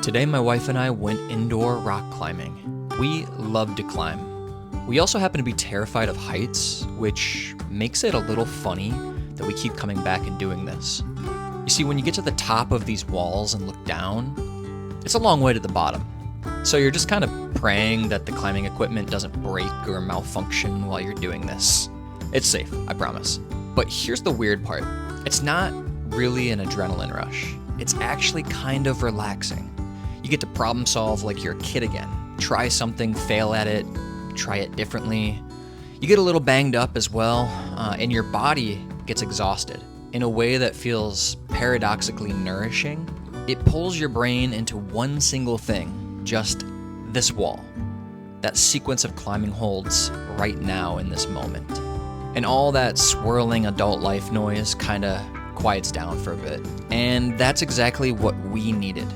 Today my wife and I went indoor rock climbing. We love to climb. We also happen to be terrified of heights, which makes it a little funny that we keep coming back and doing this. You see, when you get to the top of these walls and look down, it's a long way to the bottom. So you're just kind of praying that the climbing equipment doesn't break or malfunction while you're doing this. It's safe, I promise. But here's the weird part. It's not really an adrenaline rush. It's actually kind of relaxing. You get to problem solve like you're a kid again. Try something, fail at it, try it differently. You get a little banged up as well, and your body gets exhausted in a way that feels paradoxically nourishing. It pulls your brain into one single thing, just this wall. That sequence of climbing holds right now in this moment. And all that swirling adult life noise kinda quiets down for a bit. And that's exactly what we needed.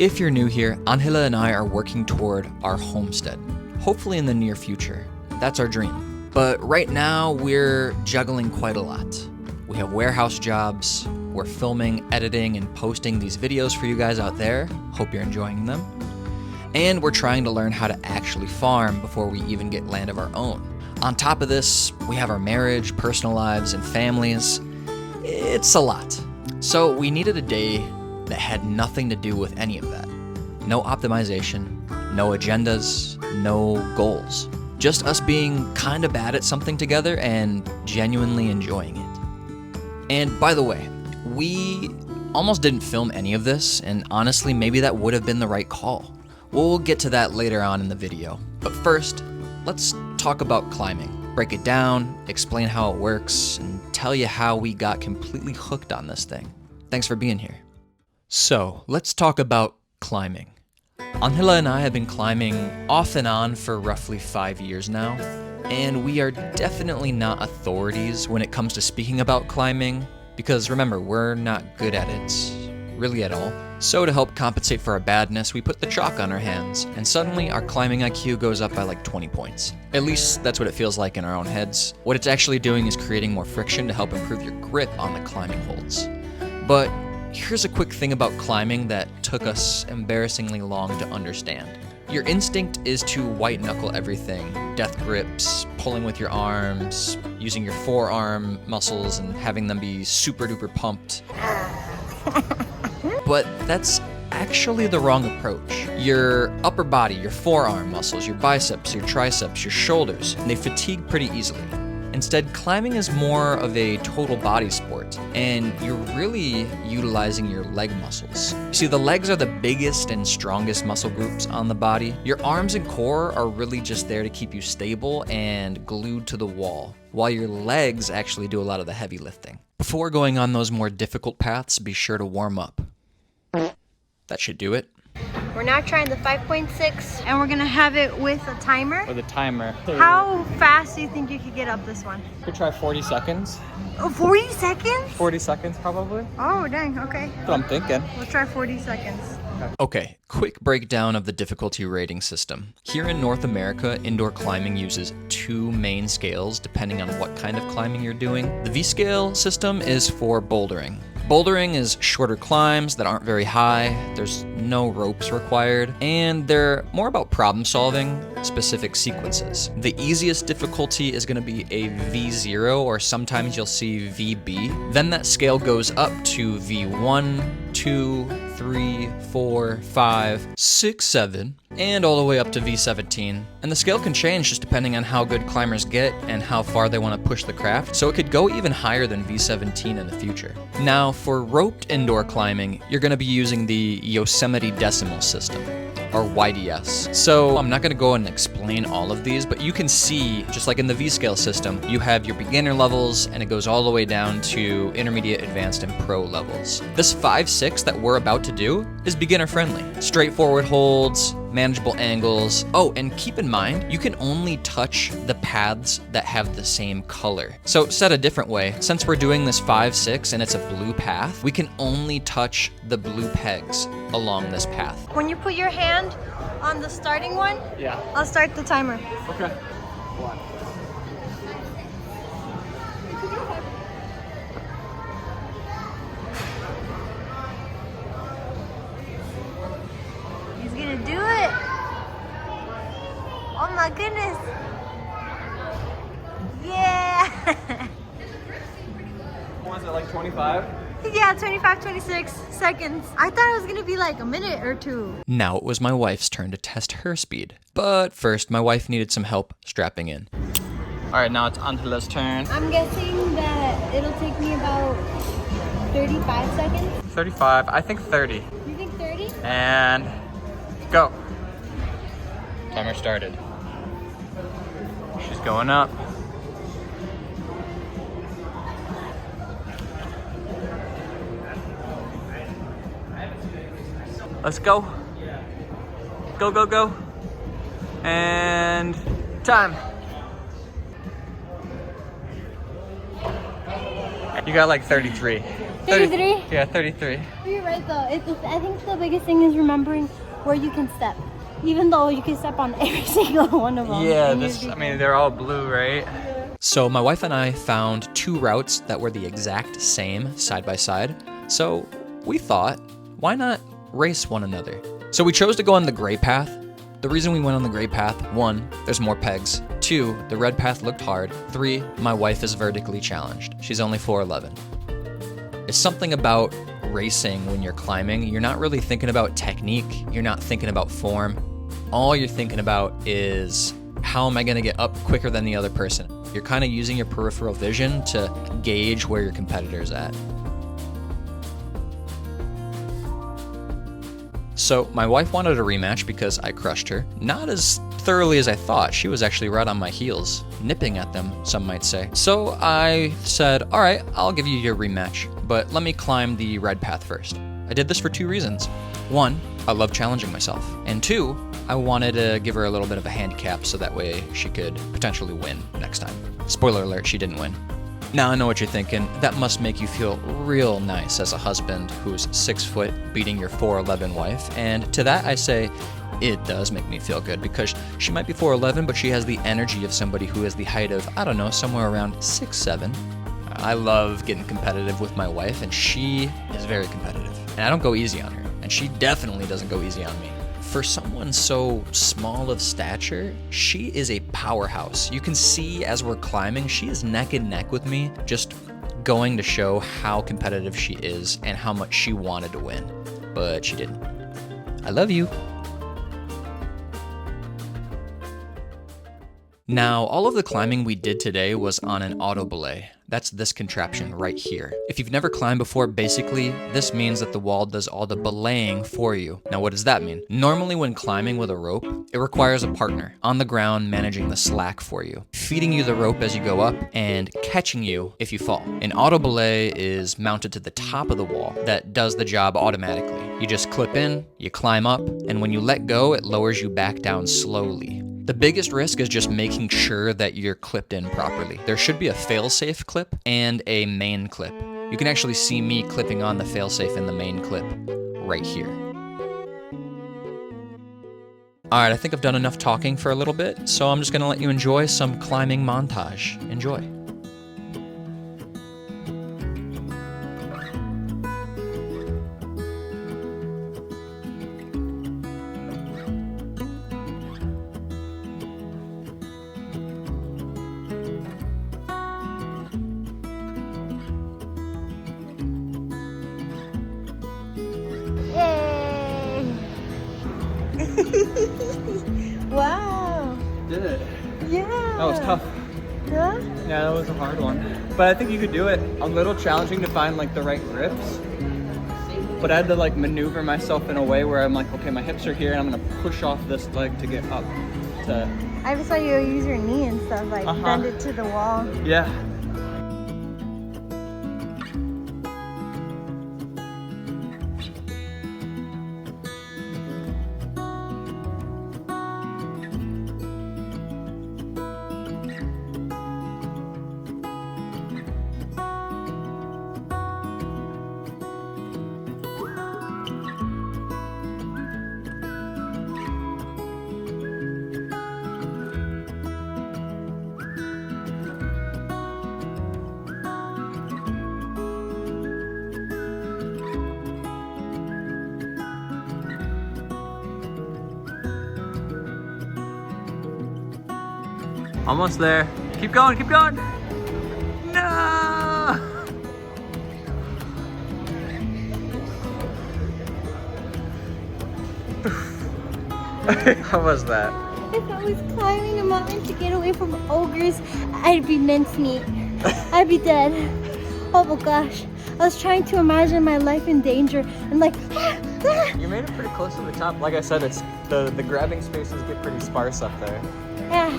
If you're new here, Angela and I are working toward our homestead. Hopefully in the near future. That's our dream. But right now, we're juggling quite a lot. We have warehouse jobs, we're filming, editing, and posting these videos for you guys out there. Hope you're enjoying them. And we're trying to learn how to actually farm before we even get land of our own. On top of this, we have our marriage, personal lives, and families. It's a lot. So we needed a day that had nothing to do with any of that. No optimization, no agendas, no goals. Just us being kind of bad at something together and genuinely enjoying it. And by the way, we almost didn't film any of this, and honestly, maybe that would have been the right call. We'll get to that later on in the video. But first, let's talk about climbing. Break it down, explain how it works, and tell you how we got completely hooked on this thing. Thanks for being here. So, let's talk about climbing. Angela and I have been climbing off and on for roughly 5 years now, and we are definitely not authorities when it comes to speaking about climbing, because remember, we're not good at it, really at all. So to help compensate for our badness, we put the chalk on our hands, and suddenly our climbing IQ goes up by like 20 points. At least that's what it feels like in our own heads. What it's actually doing is creating more friction to help improve your grip on the climbing holds. But here's a quick thing about climbing that took us embarrassingly long to understand. Your instinct is to white knuckle everything. Death grips, pulling with your arms, using your forearm muscles and having them be super duper pumped. But that's actually the wrong approach. Your upper body, your forearm muscles, your biceps, your triceps, your shoulders, they fatigue pretty easily. Instead, climbing is more of a total body sport, and you're really utilizing your leg muscles. See, the legs are the biggest and strongest muscle groups on the body. Your arms and core are really just there to keep you stable and glued to the wall, while your legs actually do a lot of the heavy lifting. Before going on those more difficult paths, be sure to warm up. That should do it. We're now trying the 5.6 and we're gonna have it with a timer. With a timer. How fast do you think you could get up this one? Could try 40 seconds. Oh, 40 seconds? 40 seconds probably. Oh, dang, okay. That's what I'm thinking. We'll try 40 seconds. Okay, quick breakdown of the difficulty rating system. Here in North America, indoor climbing uses 2 main scales depending on what kind of climbing you're doing. The V-scale system is for bouldering. Bouldering is shorter climbs that aren't very high, there's no ropes required, and they're more about problem solving specific sequences. The easiest difficulty is going to be a V0, or sometimes you'll see VB. Then that scale goes up to V1, 2, 3, 4, 5, 6, 7, and all the way up to V17. And the scale can change just depending on how good climbers get and how far they want to push the craft, so it could go even higher than V17 in the future. Now, for roped indoor climbing, you're going to be using the Yosemite Decimal System, or YDS. So I'm not going to go and explain all of these, but you can see, just like in the V-scale system, you have your beginner levels, and it goes all the way down to intermediate, advanced, and pro levels. This 5-6 that we're about to do is beginner friendly. Straightforward holds, manageable angles. Oh, and keep in mind, you can only touch the paths that have the same color. So said a different way, since we're doing this 5-6 and it's a blue path, we can only touch the blue pegs along this path. When you put your hand on the starting one, Yeah. I'll start the timer. Okay. 1. my goodness. Yeah. Was it like 25? Yeah, 25, 26 seconds. I thought it was gonna be like a minute or two. Now it was my wife's turn to test her speed. But first, my wife needed some help strapping in. All right, now it's Angela's turn. I'm guessing that it'll take me about 35 seconds. 35, I think 30. You think 30? And go. Timer started. She's going up. Let's go. Go, go, go. And time. You got like 33. 33? Yeah, 33. You're right though. I think the biggest thing is remembering where you can step. Even though you can step on every single one of them. Yeah, they're all blue, right? So my wife and I found 2 routes that were the exact same side by side. So we thought, why not race one another? So we chose to go on the gray path. The reason we went on the gray path, 1, there's more pegs. 2, the red path looked hard. 3, my wife is vertically challenged. She's only 4'11". It's something about racing when you're climbing. You're not really thinking about technique. You're not thinking about form. All you're thinking about is, how am I gonna get up quicker than the other person? You're kind of using your peripheral vision to gauge where your competitor's at. So my wife wanted a rematch because I crushed her. Not as thoroughly as I thought. She was actually right on my heels, nipping at them, some might say. So I said, all right, I'll give you your rematch, but let me climb the red path first. I did this for 2 reasons. 1, I love challenging myself. And 2, I wanted to give her a little bit of a handicap so that way she could potentially win next time. Spoiler alert, she didn't win. Now I know what you're thinking. That must make you feel real nice as a husband who's 6 foot beating your 4'11" wife. And to that I say, it does make me feel good because she might be 4'11", but she has the energy of somebody who has the height of, I don't know, somewhere around 6'7". I love getting competitive with my wife, and she is very competitive. And I don't go easy on her, and she definitely doesn't go easy on me. For someone so small of stature, she is a powerhouse. You can see as we're climbing, she is neck and neck with me, just going to show how competitive she is and how much she wanted to win, but she didn't. I love you. Now, all of the climbing we did today was on an autobelay. That's this contraption right here. If you've never climbed before, basically, this means that the wall does all the belaying for you. Now, what does that mean? Normally, when climbing with a rope, it requires a partner on the ground managing the slack for you, feeding you the rope as you go up, and catching you if you fall. An autobelay is mounted to the top of the wall that does the job automatically. You just clip in, you climb up, and when you let go, it lowers you back down slowly. The biggest risk is just making sure that you're clipped in properly. There should be a fail-safe clip and a main clip. You can actually see me clipping on the fail-safe and the main clip right here. All right, I think I've done enough talking for a little bit, so I'm just gonna let you enjoy some climbing montage. Enjoy. Wow. Did it. Yeah. That was tough. Yeah? Yeah, that was a hard one. But I think you could do it. A little challenging to find like the right grips. But I had to like maneuver myself in a way where I'm like, okay, my hips are here and I'm gonna push off this leg to get up to... I just saw you use your knee and stuff, like bend it to the wall. Yeah. Almost there. Keep going, keep going. No! How was that? If I was climbing a mountain to get away from ogres, I'd be mincemeat. I'd be dead. Oh my gosh. I was trying to imagine my life in danger and like, You made it pretty close to the top. Like I said, it's the grabbing spaces get pretty sparse up there. yeah.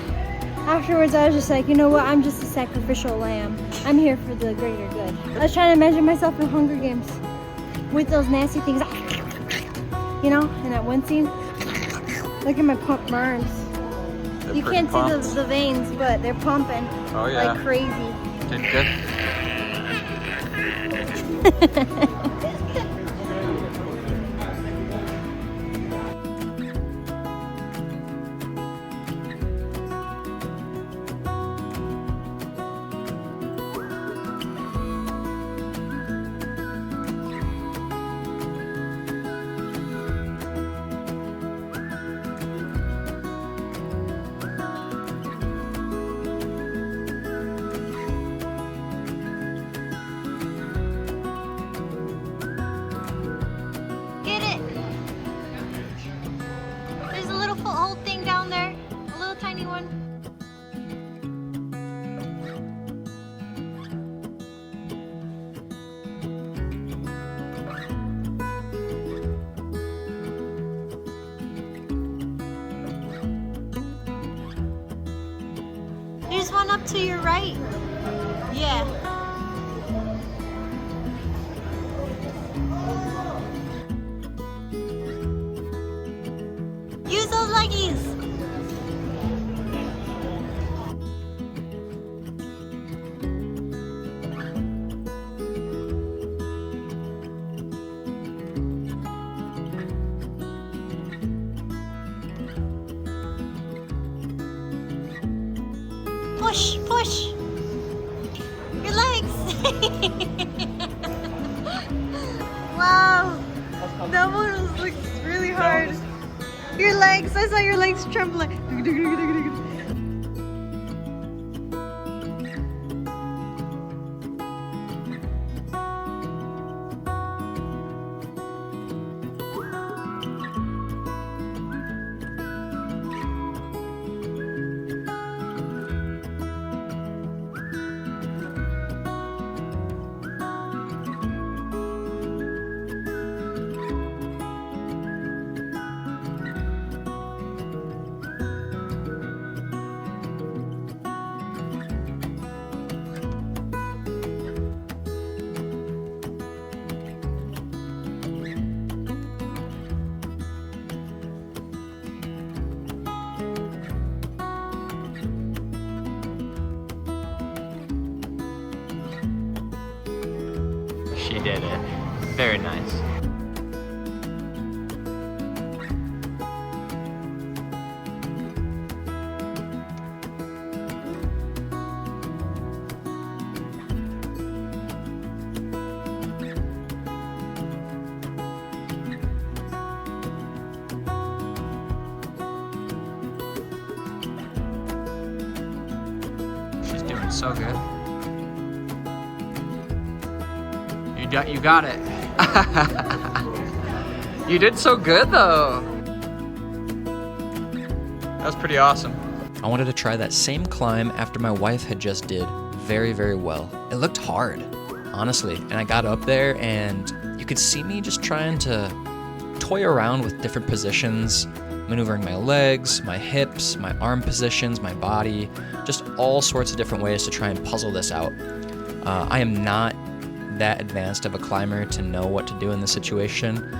Afterwards, I was just like, you know what? I'm just a sacrificial lamb. I'm here for the greater good. I was trying to imagine myself in Hunger Games with those nasty things. You know, in that one scene. Look at my pump arms. You can't see the veins, but they're pumping like crazy. Did good. Get it! There's a little foothold thing down there. A little tiny one. There's one up to your right. Yeah. Use those leggies. Push, push. Your legs. Wow. That one was like really hard. Your legs, I saw your legs trembling. She did it. Very nice. She's doing so good. You got it. You did so good though. That was pretty awesome. I wanted to try that same climb after my wife had just did very, very well. It looked hard, honestly. And I got up there and you could see me just trying to toy around with different positions, maneuvering my legs, my hips, my arm positions, my body, just all sorts of different ways to try and puzzle this out. I am not that advanced of a climber to know what to do in this situation.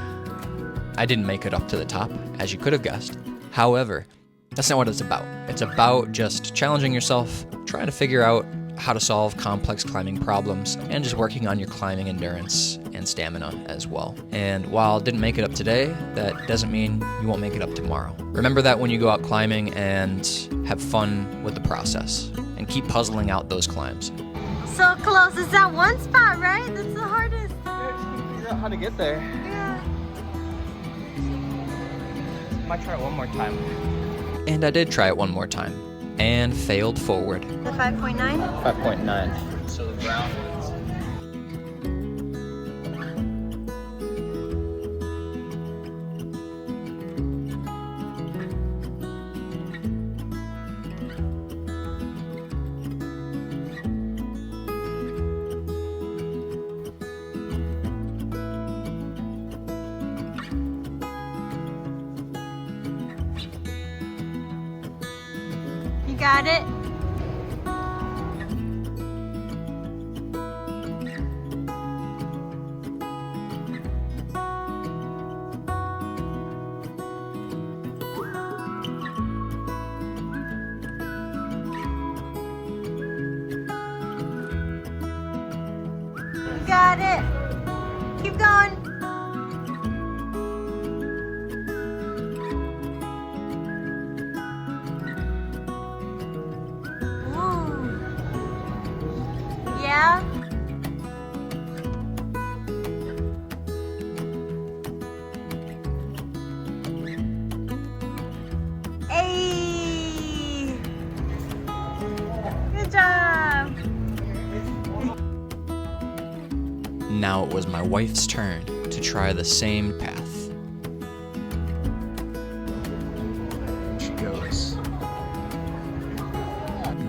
I didn't make it up to the top, as you could have guessed. However, that's not what it's about. It's about just challenging yourself, trying to figure out how to solve complex climbing problems, and just working on your climbing endurance and stamina as well. And while I didn't make it up today, that doesn't mean you won't make it up tomorrow. Remember that when you go out climbing, and have fun with the process and keep puzzling out those climbs. So close. It's that one spot, right? That's the hardest. Yeah, just need to figure out how to get there. Yeah. Might try it one more time. And I did try it one more time. and failed forward. The 5.9? 5.9. So the brown ones. You got it? You got it. Keep going. Yeah. Hey. Good job. Now it was my wife's turn to try the same path. She goes.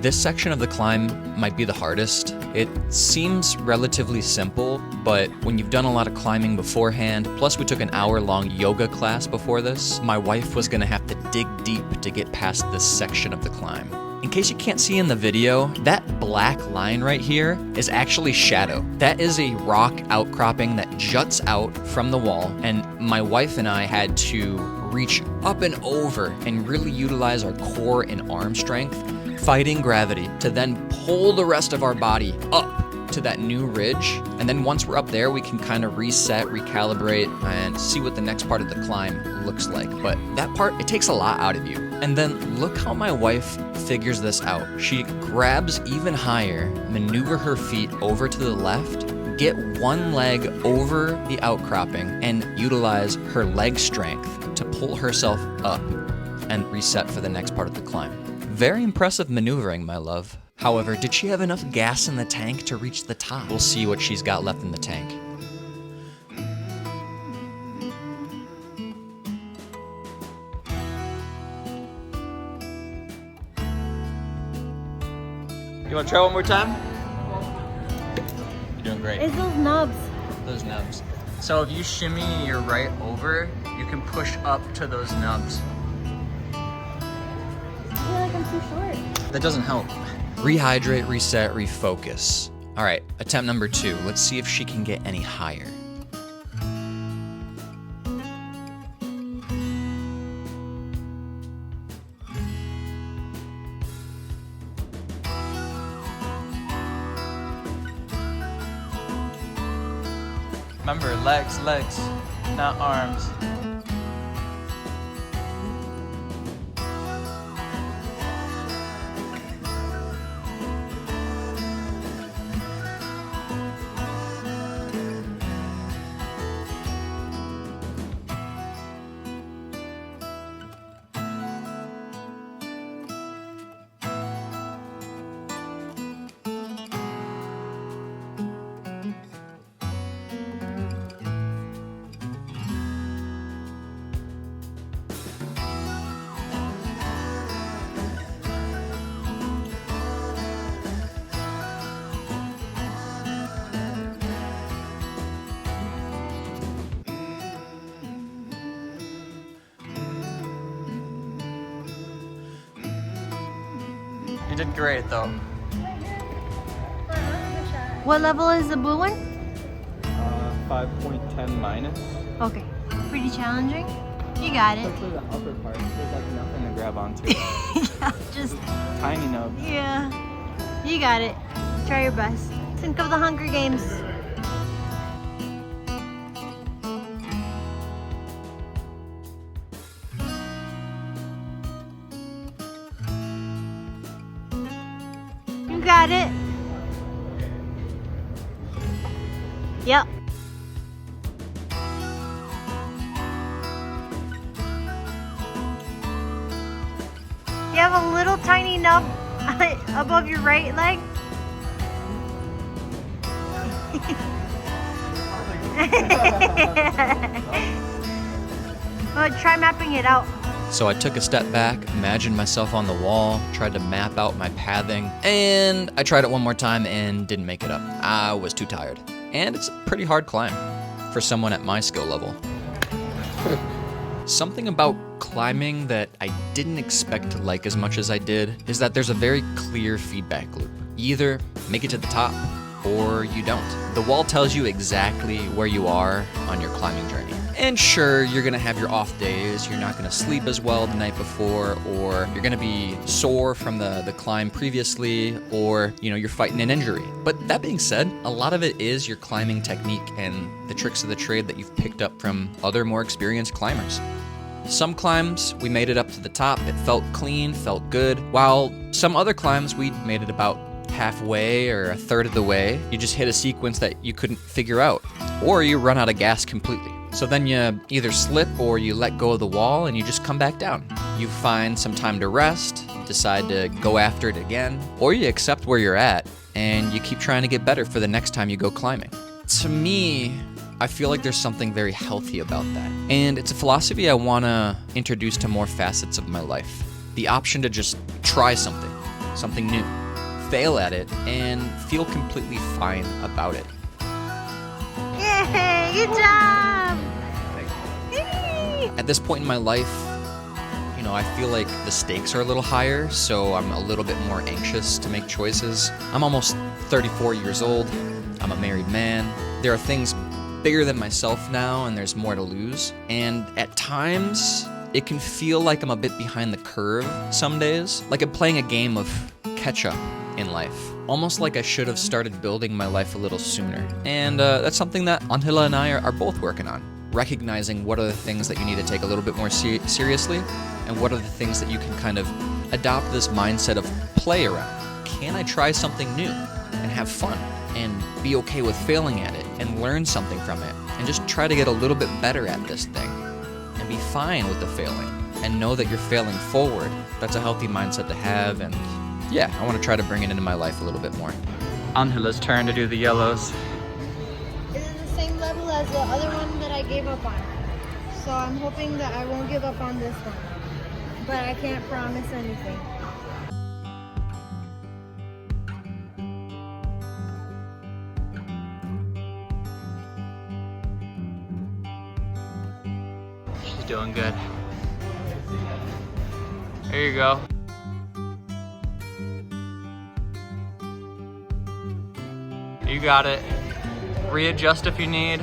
This section of the climb might be the hardest. It seems relatively simple, but when you've done a lot of climbing beforehand, plus we took an hour-long yoga class before this, my wife was gonna have to dig deep to get past this section of the climb. In case you can't see in the video, that black line right here is actually shadow. That is a rock outcropping that juts out from the wall, and my wife and I had to reach up and over and really utilize our core and arm strength, fighting gravity, to then pull the rest of our body up to that new ridge. And then once we're up there, we can kind of reset, recalibrate, and see what the next part of the climb looks like. But that part, it takes a lot out of you. And then look how my wife figures this out. She grabs even higher, maneuver her feet over to the left, get one leg over the outcropping, and utilize her leg strength to pull herself up and reset for the next part of the climb. Very impressive maneuvering, my love. However, did she have enough gas in the tank to reach the top? We'll see what she's got left in the tank. You want to try one more time? You're doing great. It's those nubs. Those nubs. So if you shimmy your right over, you can push up to those nubs. I feel like I'm too short. That doesn't help. Rehydrate, reset, refocus. All right, attempt number 2. Let's see if she can get any higher. Remember, legs, not arms. You did great though. What level is the blue one? 5.10 minus. Okay. Pretty challenging. You got it. Especially the upper part. There's like nothing to grab onto. Yeah, just, Tiny nubs. yeah. You got it. Try your best. Think of the Hunger Games. You got it. Yep. Yep. have a little tiny nub above your right leg. Well, try mapping it out. So I took a step back, imagined myself on the wall, tried to map out my pathing, and I tried it one more time and didn't make it up. I was too tired. And it's a pretty hard climb for someone at my skill level. Something about climbing that I didn't expect to like as much as I did is that there's a very clear feedback loop. You either make it to the top or you don't. The wall tells you exactly where you are on your climbing journey. And sure, you're gonna have your off days, you're not gonna sleep as well the night before, or you're gonna be sore from the climb previously, or you're fighting an injury. But that being said, a lot of it is your climbing technique and the tricks of the trade that you've picked up from other more experienced climbers. Some climbs, we made it up to the top, it felt clean, felt good, while some other climbs, we made it about halfway or a third of the way. You just hit a sequence that you couldn't figure out, or you run out of gas completely. So then you either slip or you let go of the wall and you just come back down. You find some time to rest, decide to go after it again, or you accept where you're at and you keep trying to get better for the next time you go climbing. To me, I feel like there's something very healthy about that. And it's a philosophy I want to introduce to more facets of my life. The option to just try something new, fail at it, and feel completely fine about it. Yay, good job! At this point in my life, I feel like the stakes are a little higher, so I'm a little bit more anxious to make choices. I'm almost 34 years old. I'm a married man. There are things bigger than myself now, and there's more to lose. And at times, it can feel like I'm a bit behind the curve some days, like I'm playing a game of catch-up in life. Almost like I should have started building my life a little sooner. And that's something that Angela and I are both working on. Recognizing what are the things that you need to take a little bit more seriously, and what are the things that you can kind of adopt this mindset of play around. Can I try something new and have fun and be okay with failing at it and learn something from it and just try to get a little bit better at this thing and be fine with the failing and know that you're failing forward. That's a healthy mindset to have, and yeah, I want to try to bring it into my life a little bit more. Angela's turn to do the yellows. This is the same level as the other one that I gave up on. So I'm hoping that I won't give up on this one. But I can't promise anything. She's doing good. There you go. You got it. Readjust if you need.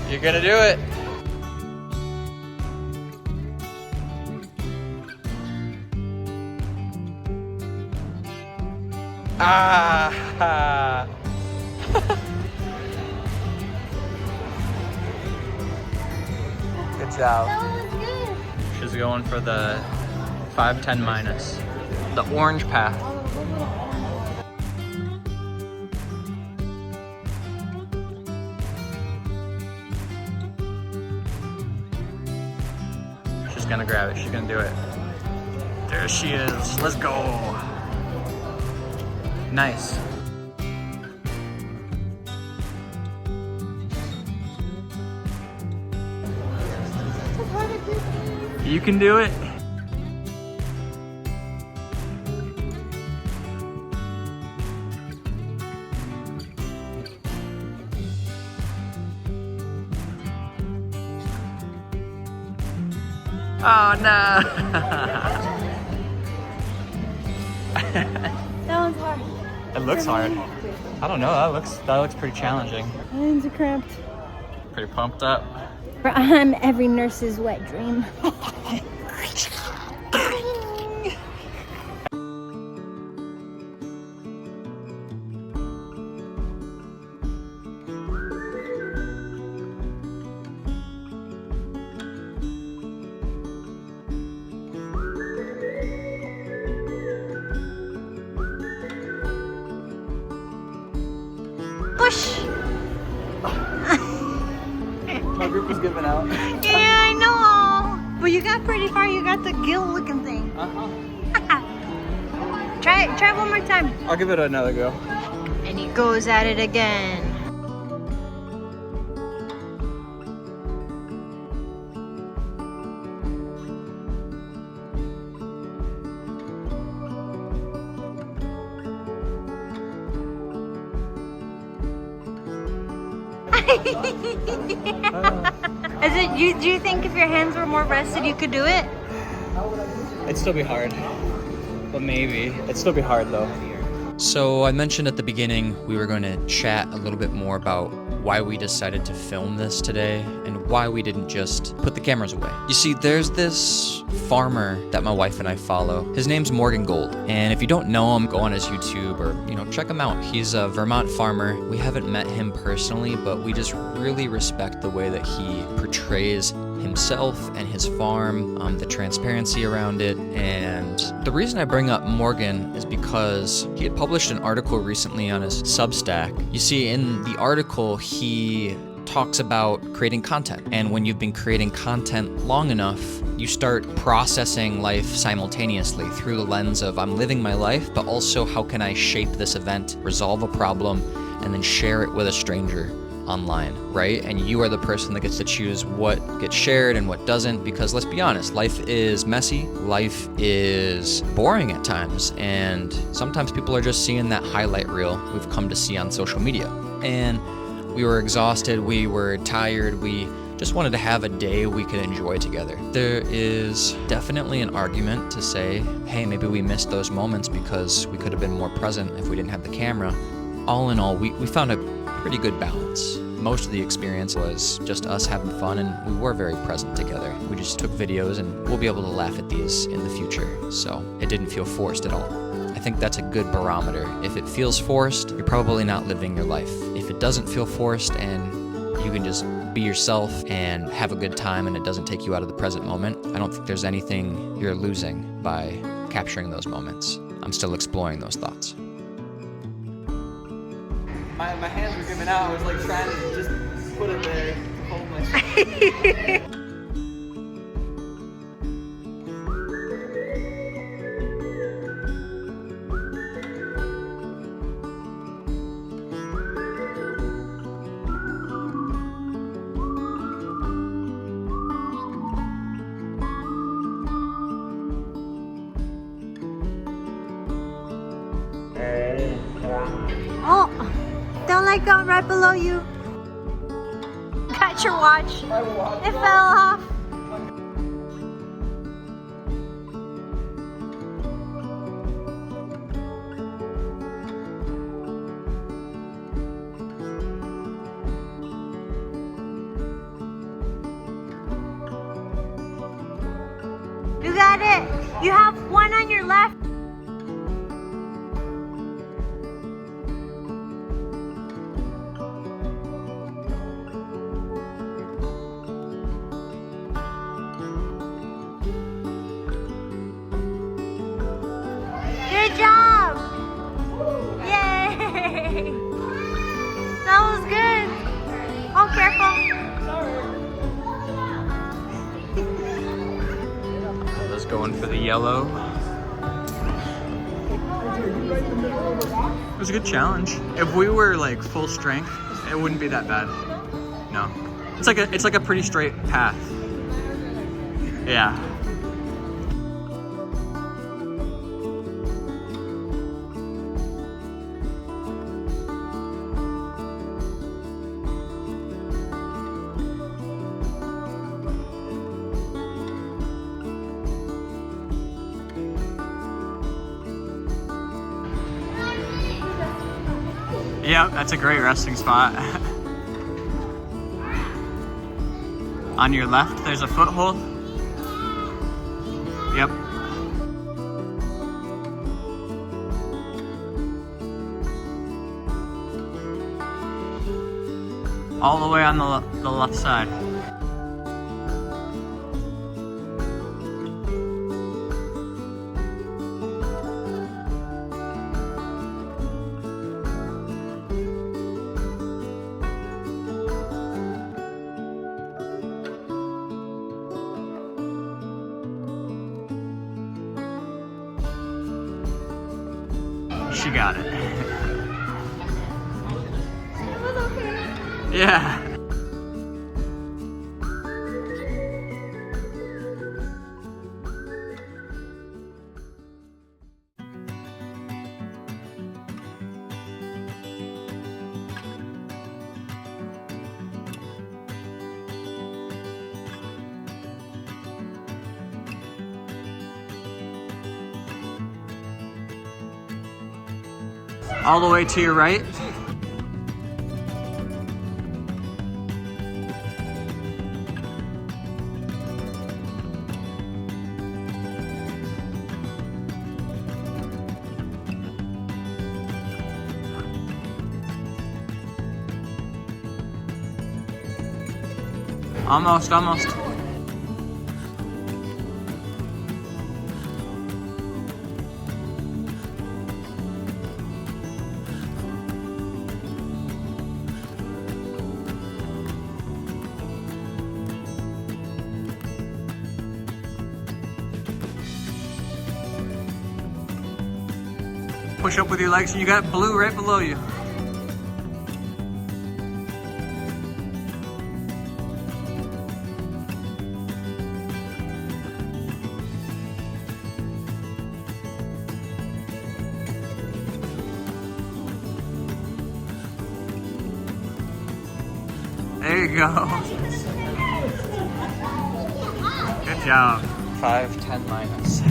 You're gonna do it. Ah! Good job. That was good. She's going for the 5-10 minus. The orange path. She's gonna grab it. She's gonna do it. There she is. Let's go. Nice. You can do it. Oh no! That one's hard. It looks hard. I don't know. That looks pretty challenging. My hands are cramped. Pretty pumped up. I'm every nurse's wet dream. coming out. Yeah, I know. But you got pretty far. You got the gill looking thing. Try it one more time. I'll give it another go. And he goes at it again. Do you think if your hands were more rested, you could do it? It'd still be hard. But maybe. It'd still be hard though. So I mentioned at the beginning we were going to chat a little bit more about why we decided to film this today and why we didn't just put the cameras away. You see, there's this farmer that my wife and I follow. His name's Morgan Gold, and if you don't know him, go on his YouTube or, check him out. He's a Vermont farmer. We haven't met him personally, but we just really respect the way that he portrays himself and his farm, the transparency around it. And the reason I bring up Morgan is because he had published an article recently on his Substack. You see, in the article, he talks about creating content. And when you've been creating content long enough, you start processing life simultaneously through the lens of I'm living my life, but also how can I shape this event, resolve a problem, and then share it with a stranger online, right? And you are the person that gets to choose what gets shared and what doesn't, because let's be honest, life is messy, life is boring at times, and sometimes people are just seeing that highlight reel we've come to see on social media. And we were exhausted, we were tired, we just wanted to have a day we could enjoy together. There is definitely an argument to say, hey, maybe we missed those moments because we could have been more present if we didn't have the camera. All in all, we found a pretty good balance. Most of the experience was just us having fun, and we were very present together. We just took videos, and we'll be able to laugh at these in the future, so it didn't feel forced at all. I think that's a good barometer. If it feels forced, you're probably not living your life. If it doesn't feel forced and you can just be yourself and have a good time and it doesn't take you out of the present moment, I don't think there's anything you're losing by capturing those moments. I'm still exploring those thoughts. My hands were giving out. I was like trying to just put it there to hold myself. Oh, don't let go, right below you. Got your watch. It fell off. You got it. You have one on your left. Good job! Yay! That was good. Oh, careful. Let's go in for the yellow. It was a good challenge. If we were like full strength, it wouldn't be that bad. No. It's like a pretty straight path. Yeah. Yep, that's a great resting spot. On your left, there's a foothold. Yep. All the way on the left side. She got it. It was okay. Yeah. All the way to your right. Almost, almost. Push up with your legs and you got blue right below you. There you go. Good job. 5, 10 minus.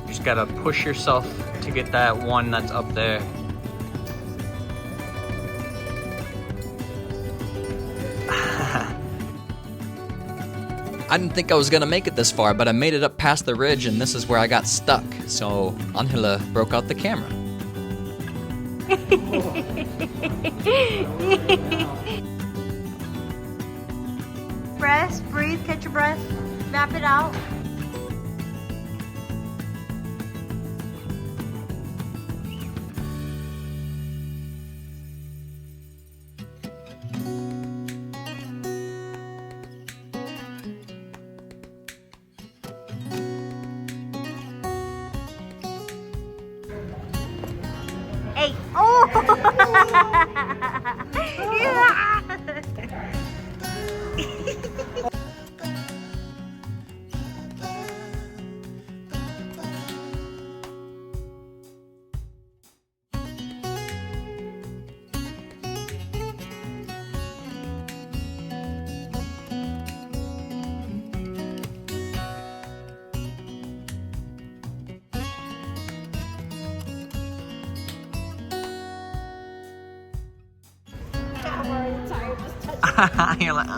Just gotta push yourself to get that one that's up there. I didn't think I was gonna make it this far, but I made it up past the ridge and this is where I got stuck. So Angela broke out the camera. Breath, breathe, catch your breath, map it out. Hey, oh! Yeah. You're like,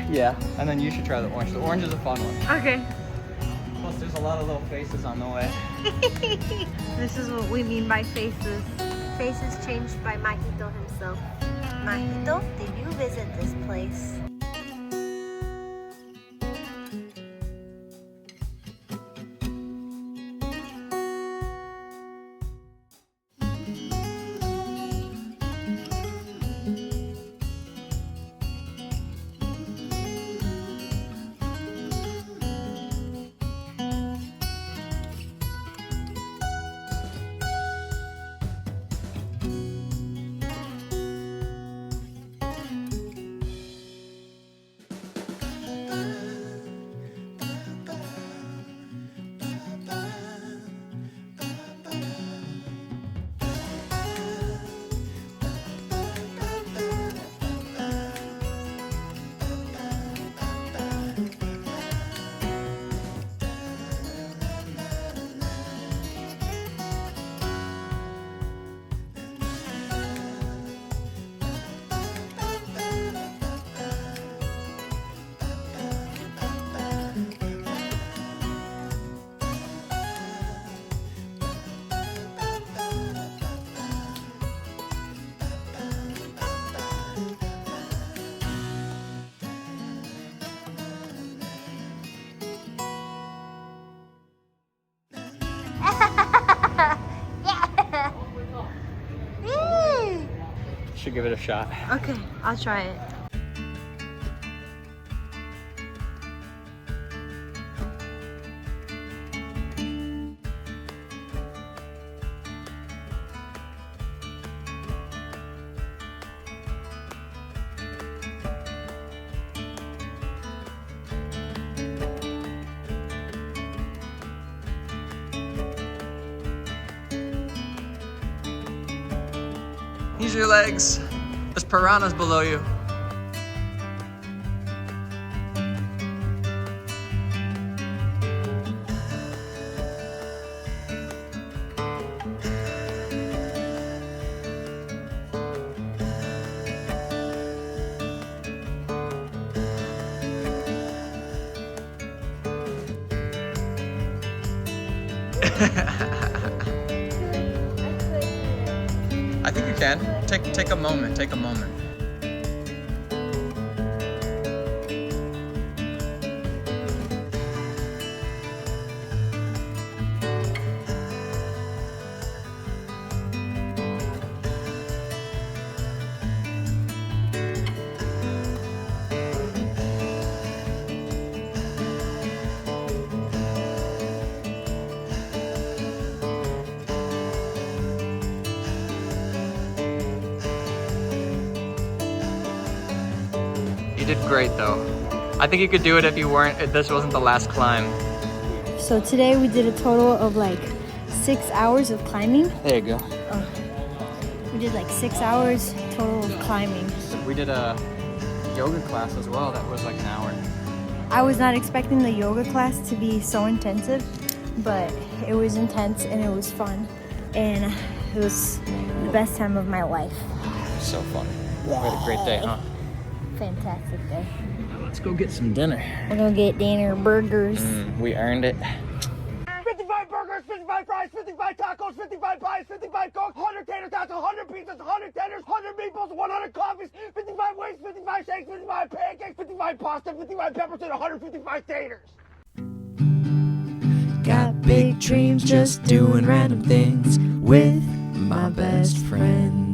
Yeah, and then you should try the orange. The orange is a fun one. Okay. Plus, there's a lot of little faces on the way. This is what we mean by faces. Faces changed by Majito himself. Majito, did you visit this place? Should give it a shot. Okay, I'll try it. Use your legs. There's piranhas below you. I think you can. Take a moment. Take a moment. You did great though. I think you could do it if this wasn't the last climb. So today we did a total of like 6 hours of climbing. There you go. We did like 6 hours total of climbing. We did a yoga class as well that was like an hour. I was not expecting the yoga class to be so intensive, but it was intense and it was fun. And it was the best time of my life. So fun. We had a great day, huh? Fantastic day. Let's go get some dinner. We're gonna get dinner, burgers. We earned it. 55 burgers, 55 fries, 55 tacos, 55 pies, 55 cokes, 100 tater tots, 100 pizzas, 100 tenders, 100 meatballs, 100 coffees, 55 wings, 55 shakes, 55 pancakes, 55 pasta, 55 peppers, and 155 taters. Got big dreams, just doing random things with my best friend.